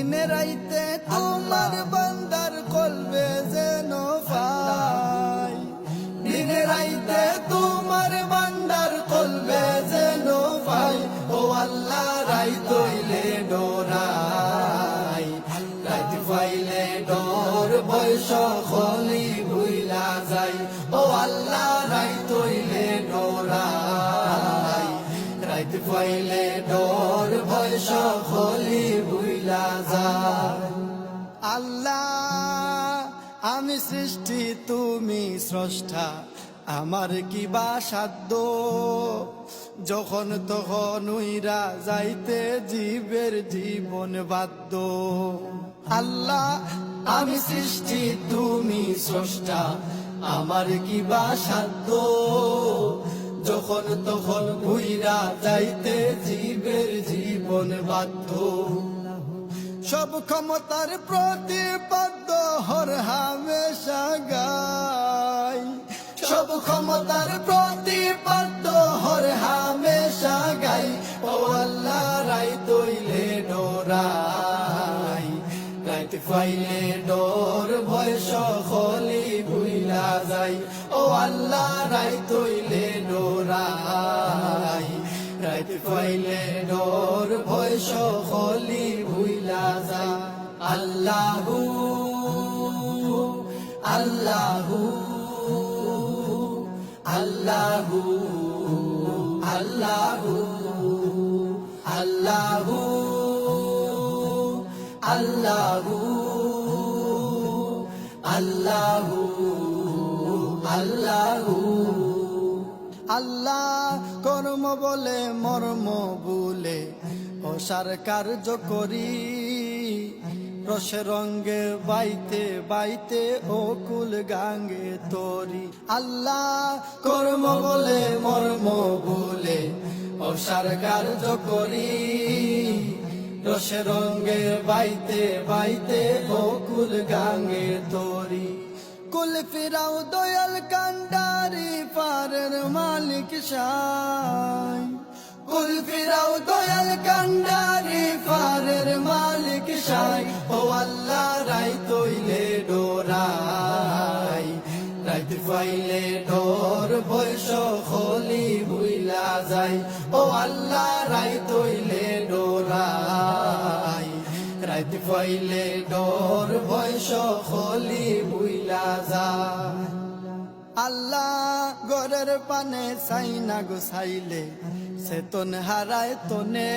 দিনে রাইতে তোমার বান্দার কলবে যেন পাই, দিনে রাইতে তোমার বান্দার কলবে যেন পাই। ও আল্লাহ রাইত হইলে ডোরাই, রাইত পাইলে ডোর বয়স খলি ভুইলা যাই। ও আল্লাহ রাইত হইলে ডোরাই, রাইত পাইলে ডোর বয়স খলি ভুইলা যায়। আল্লাহ আমি সৃষ্টি তুমি স্রষ্টা, আমার কি বা সাধ্য, যখন তখন উইরা যাইতে জীবের জীবন বাধ্য। আল্লাহ আমি সৃষ্টি তুমি স্রষ্টা, আমার কি বা সাধ্য, যখন তখন উইরা যাইতে জীবের জীবন বাধ্য। সব ক্ষমতার প্রতিপাদ্য হর হামেশা গাই, সব ক্ষমতার প্রতিপাদ্য হর হামেশা গাই। ও আল্লাহ রাইত হইলে ডোরাই, রাইত পাইলে ডোর বয়স খলি ভুইলা যাই। ও আল্লাহ রাইত হইলে ডোরাই, রাইত পাইলে ডোর বয়স খলি ভুইলা যায়। আল্লাহু আল্লাহু আল্লাহু আল্লাহু আল্লাহু আল্লাহু আল্লাহু আল্লাহু। আল্লাহ কর্ম বলে মর্ম বলে অসার কার্য করি, রসে রঙ্গে বাইতে বাইতে অকুল গাঙ্গে তরি। আল্লাহ কর্ম বলে মর্ম বলে অসার কার্য করি, রসে রঙ্গে বাইতে বাইতে অকুল গাঙ্গে তরি। কুল ফিরাও দয়াল কান্ডারি পারের মালিক সাই, কুল ফিরাও দয়াল কান্ডারি পারের মালিক সাই। ও আল্লাহ রাইত হইলে ডোরাই, রাইত পাইলে ডোর বয়স খলি ভুইলা যাই। ও আল্লাহ রাইত হইলে ডোরাই, রাইত পাইলে ডোর বয়স খলি ভুইলা যায়। আল্লাহ গরের পানে সাইনা গোসাইলে চেতন হারায় তনে,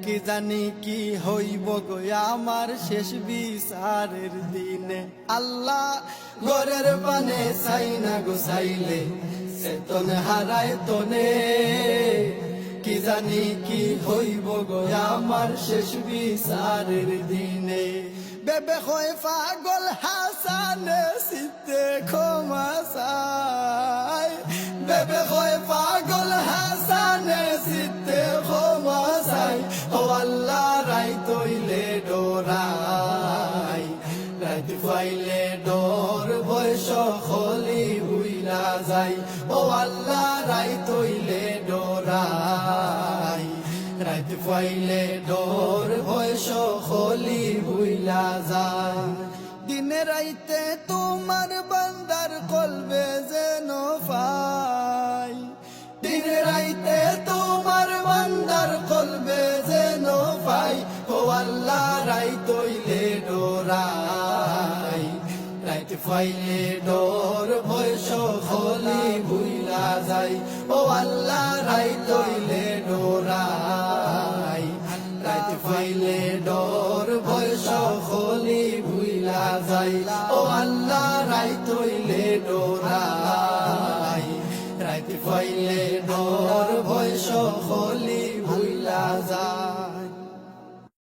কি জানি কি হইব গো আমার শেষ বিচারের দিনে। আল্লাহ গরের পানে সাইনা গোসাইলে চেতন হারায় তনে, কি জানি কি হইব গো আমার শেষ বিচারের দিনে। বেবে হয় পাগল হাসানে সিতে ক্ষমা চাই, বেবে হয় পাগল হাসানে সিতে ক্ষমা চাই। ও আল্লাহ রাইত হইলে ডোরাই, রাইত পাইলে ডোর বয়স খলি ভুইলা যাই। ও আল্লাহ রাইত হইলে ডোরাই, রাইত পাইলে ডোর বয়স খলি ভুইলা যায়। দিনে রাইতে তোমার বান্দার কলবে যেন পাই, দিনে রাইতে তোমার বান্দার কলবে যেন পাই। ও আল্লাহ রাইত হইলে ডোরাই, রাইত পাইলে ডোর বয়স খলি ভুইলা যাই। ও আল্লাহ রাইত হইলে ডোরাই, রাইত পাইলে ডোর বয়স খলি ভুইলা যাই। ও আল্লাহ রাইত হইলে ডোরাই।